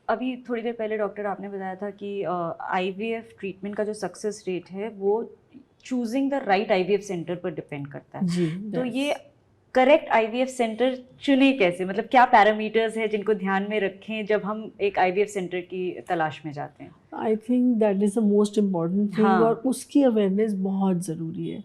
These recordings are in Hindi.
अभी थोड़ी देर पहले डॉक्टर आपने बताया था कि आईवीएफ ट्रीटमेंट का जो सक्सेस रेट है वो choosing the right IVF centre पर डिपेंड करता है। जी, तो yes. ये करेक्ट आईवीएफ सेंटर चुने कैसे, मतलब क्या पैरामीटर्स है जिनको ध्यान में रखें जब हम एक आईवीएफ सेंटर की तलाश में जाते हैं? I think that is the most important thing, हाँ। और उसकी अवेयरनेस बहुत ज़रूरी है,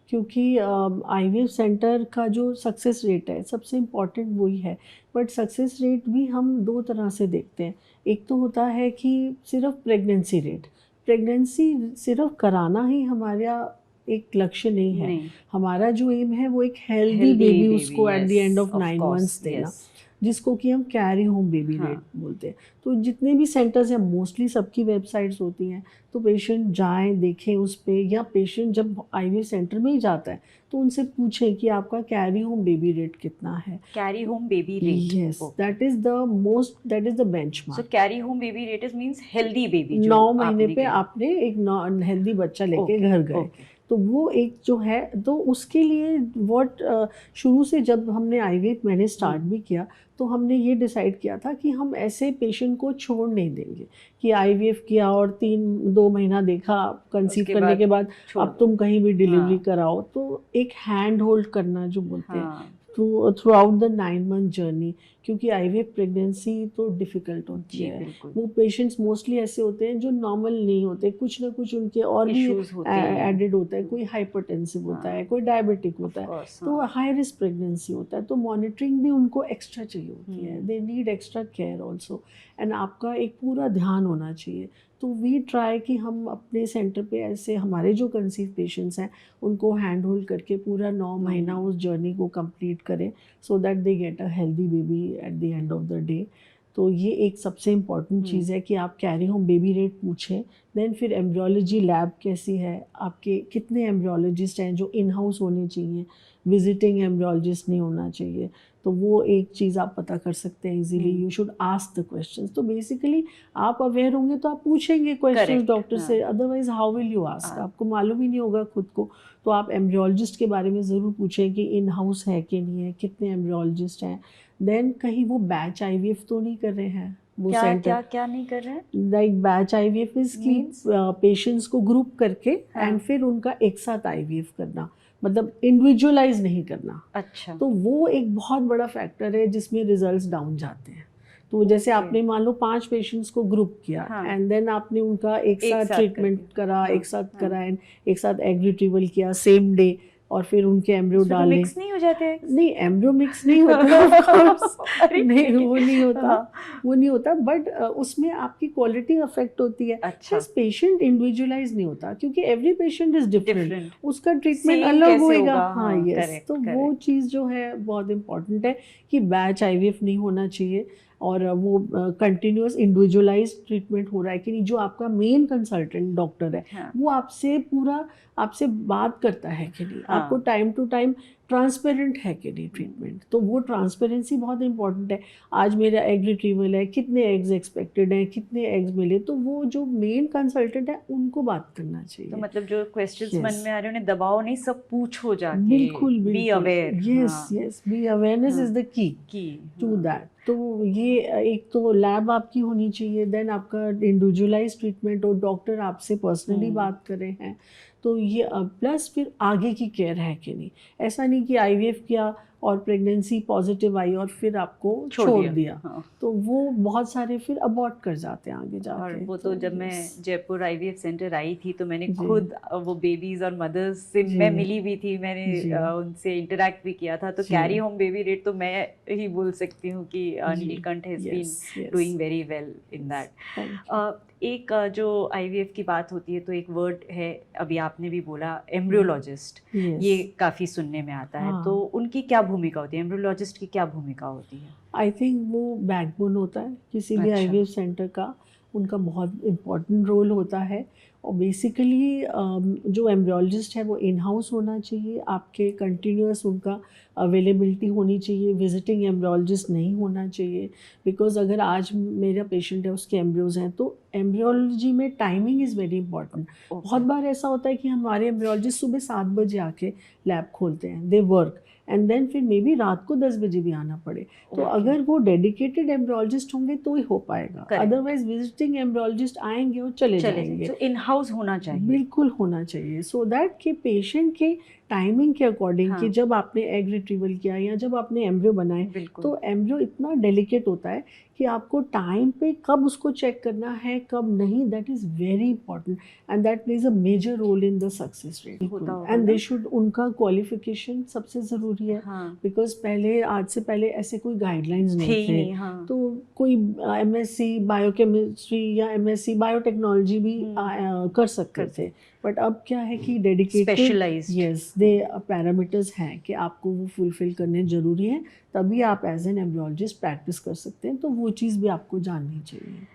क्योंकि आईवीएफ सेंटर का जो सक्सेस रेट है सबसे इम्पॉर्टेंट वही है। बट सक्सेस रेट भी हम दो तरह से देखते हैं। एक तो होता है कि सिर्फ प्रेगनेंसी रेट, प्रेगनेंसी सिर्फ कराना ही हमारा एक लक्ष्य नहीं है। हमारा जो एम है वो एक हेल्दी बेबी उसको at the end of 9 months देना, जिसको कि हम कैरी होम बेबी रेट बोलते हैं। तो जितने भी सेंटर्स हैं मोस्टली सबकी वेबसाइट्स होती हैं, तो पेशेंट जाएं देखें उस पर, या पेशेंट जब आईवीएफ सेंटर में ही जाता है तो उनसे पूछें कि आपका कैरी होम बेबी रेट कितना है। Carry home baby rate, yes, that is the benchmark. So carry home baby rate is means healthy baby. 9 महीने पे आपने एक हेल्दी बच्चा लेके घर गए, तो वो एक जो है, तो उसके लिए शुरू से जब हमने आईवीएफ मैंने स्टार्ट भी किया, तो हमने ये डिसाइड किया था कि हम ऐसे पेशेंट को छोड़ नहीं देंगे कि आईवीएफ किया और 2 महीना देखा, कंसीव करने के बाद अब तुम कहीं भी डिलीवरी कराओ। तो एक हैंड होल्ड करना जो बोलते हैं through out the 9 month journey, क्योंकि आईवीएफ प्रेगनेंसी तो डिफ़िकल्ट होती है। वो पेशेंट्स मोस्टली ऐसे होते हैं जो नॉर्मल नहीं होते, कुछ ना कुछ उनके और भी एडेड होता है, कोई हाइपरटेंसिव होता है, कोई डायबिटिक होता है, तो हाई रिस्क प्रेगनेंसी होता है, तो मॉनिटरिंग भी उनको एक्स्ट्रा चाहिए होती है। They need extra care also, and आपका एक पूरा ध्यान होना चाहिए। तो वी ट्राई कि हम अपने सेंटर पे ऐसे हमारे जो कंसीव पेशेंट्स हैं उनको हैंड होल्ड करके पूरा 9 महीना उस जर्नी को कंप्लीट करें, so that they get a healthy baby at the end of the day. तो ये एक सबसे इम्पॉर्टेंट चीज़ है कि आप कैरी होम बेबी रेट पूछें। देन फिर एम्ब्रियोलॉजी लैब कैसी है, आपके कितने एम्ब्रियोलॉजिस्ट हैं जो इन हाउस होने चाहिए, विजिटिंग एम्ब्रियोलॉजिस्ट नहीं होना चाहिए, तो वो एक चीज़ आप पता कर सकते हैं easily. You should ask the questions. तो बेसिकली आप अवेयर होंगे तो आप पूछेंगे क्वेश्चंस डॉक्टर से, otherwise how will you ask, आपको मालूम ही नहीं होगा खुद को। तो आप एम्ब्रियोलॉजिस्ट के बारे में ज़रूर पूछें कि इन हाउस है कि नहीं है, कितने एम्ब्रियोलॉजिस्ट हैं। देन कहीं वो बैच आईवीएफ तो नहीं कर रहे हैं, वो क्या नहीं कर रहे हैं, लाइक बैच आईवीएफ इज की पेशेंट्स को ग्रुप करके एंड फिर उनका एक साथ आईवीएफ करना, मतलब इंडिविजुअलाइज नहीं करना। अच्छा। तो वो एक बहुत बड़ा फैक्टर है जिसमें रिजल्ट्स डाउन जाते हैं। तो जैसे आपने मान लो 5 पेशेंट्स को ग्रुप किया एंड देन आपने उनका एक साथ ट्रीटमेंट करा, एक साथ करा एंड एक साथ एग रिट्रीवल किया सेम डे, और फिर उनके एम्ब्रियो डालने। मिक्स नहीं हो जाते? नहीं, एम्ब्रियो मिक्स नहीं होता नहीं, वो नहीं होता, वो नहीं होता, बट उसमें आपकी क्वालिटी अफेक्ट होती है। अच्छा। पेशेंट इंडिविजुअलाइज नहीं होता, क्योंकि एवरी पेशेंट इज डिफरेंट, उसका ट्रीटमेंट अलग होएगा। हाँ, यस। तो वो चीज़ जो है बहुत इंपॉर्टेंट है कि बैच आईवीएफ नहीं होना चाहिए, और वो कंटिन्यूस इंडिविजुअलाइज ट्रीटमेंट हो रहा है कि नहीं। जो आपका मेन कंसल्टेंट डॉक्टर है वो आपसे बात करता है कि नहीं, आपको टाइम टू टाइम ट्रांसपेरेंट है कि नहीं ट्रीटमेंट। तो वो ट्रांसपेरेंसी बहुत इंपॉर्टेंट है। आज मेरा एग रिट्रीवल है, कितने एग्स एक्सपेक्टेड हैं, कितने एग्स मिले, तो वो जो मेन कंसल्टेंट है उनको बात करना चाहिए। तो मतलब जो क्वेश्चंस मन में आ रहे हैं उन्हें दबाओ नहीं, सब पूछो जाके। बिल्कुल, be aware. Yes, be awareness is the key to that. तो ये एक तो लैब आपकी होनी चाहिए, देन आपका इंडिविजुअलाइज ट्रीटमेंट, और डॉक्टर आपसे पर्सनली बात कर रहे हैं, तो ये प्लस फिर आगे की केयर है कि नहीं। ऐसा नहीं कि आईवीएफ किया और प्रेगनेंसी पॉजिटिव आई और फिर आपको छोड़ दिया। तो वो बहुत सारे फिर अबॉर्ट कर जाते हैं आगे जाके। और वो तो जब मैं जयपुर आईवीएफ सेंटर आई थी तो मैंने खुद वो बेबीज और मदर्स से मैं मिली भी थी, मैंने उनसे इंटरेक्ट भी किया था। तो कैरी होम बेबी रेट तो मैं ही बोल सकती हूँ कि Neelkanth has been doing very well in that. एक जो आईवीएफ की बात होती है तो एक वर्ड है, अभी आपने भी बोला, एम्ब्रियोलॉजिस्ट। ये काफ़ी सुनने में आता है। तो उनकी क्या भूमिका होती है, एम्ब्रियोलॉजिस्ट की क्या भूमिका होती है? आई थिंक वो बैकबोन होता है किसी भी आईवीएफ सेंटर का, उनका बहुत इम्पॉर्टेंट रोल होता है। और बेसिकली जो एम्ब्रियोलॉजिस्ट है वो इन हाउस होना चाहिए, आपके कंटिन्यूस उनका अवेलेबिलिटी होनी चाहिए, विजिटिंग एम्ब्रियोलॉजिस्ट नहीं होना चाहिए। बिकॉज अगर आज मेरा पेशेंट है उसके एम्ब्रियोज हैं, तो एम्ब्रियोलॉजी में टाइमिंग इज़ वेरी इंपॉर्टेंट। बहुत बार ऐसा होता है कि हमारे एम्ब्रियोलॉजिस्ट सुबह 7 बजे आके लैब खोलते हैं, दे वर्क एंड देन फिर मे बी रात को 10 बजे भी आना पड़े। तो अगर वो डेडिकेटेड एम्ब्रियोलॉजिस्ट होंगे तो ही हो पाएगा, अदरवाइज विजिटिंग एम्ब्रियोलॉजिस्ट आएंगे और चले जाएंगे। तो इन हाउस होना चाहिए, बिल्कुल होना चाहिए, सो दैट कि पेशेंट के टाइमिंग के अकॉर्डिंग कि जब आपने एग रिट्रीवल किया या जब आपने एम्ब्रियो बनाए, तो एम्ब्रियो इतना डेलिकेट होता है कि आपको टाइम पे कब उसको चेक करना है कब नहीं, that is very important and that plays a major role in the success rate. And they should, उनका क्वालिफिकेशन सबसे ज़रूरी है, बिकॉज पहले, आज से पहले ऐसे कोई गाइडलाइंस नहीं थे। तो कोई MSc बायोकेमिस्ट्री या MSc बायोटेक्नोलॉजी भी कर सकते थे, बट अब क्या है कि डेडिकेटेड स्पेशलाइज्ड, यस, दे पैरामीटर्स हैं कि आपको वो फुलफिल करने ज़रूरी हैं, तभी आप एज एन एम्ब्रियोलॉजिस्ट प्रैक्टिस कर सकते हैं। तो वो चीज़ भी आपको जाननी चाहिए।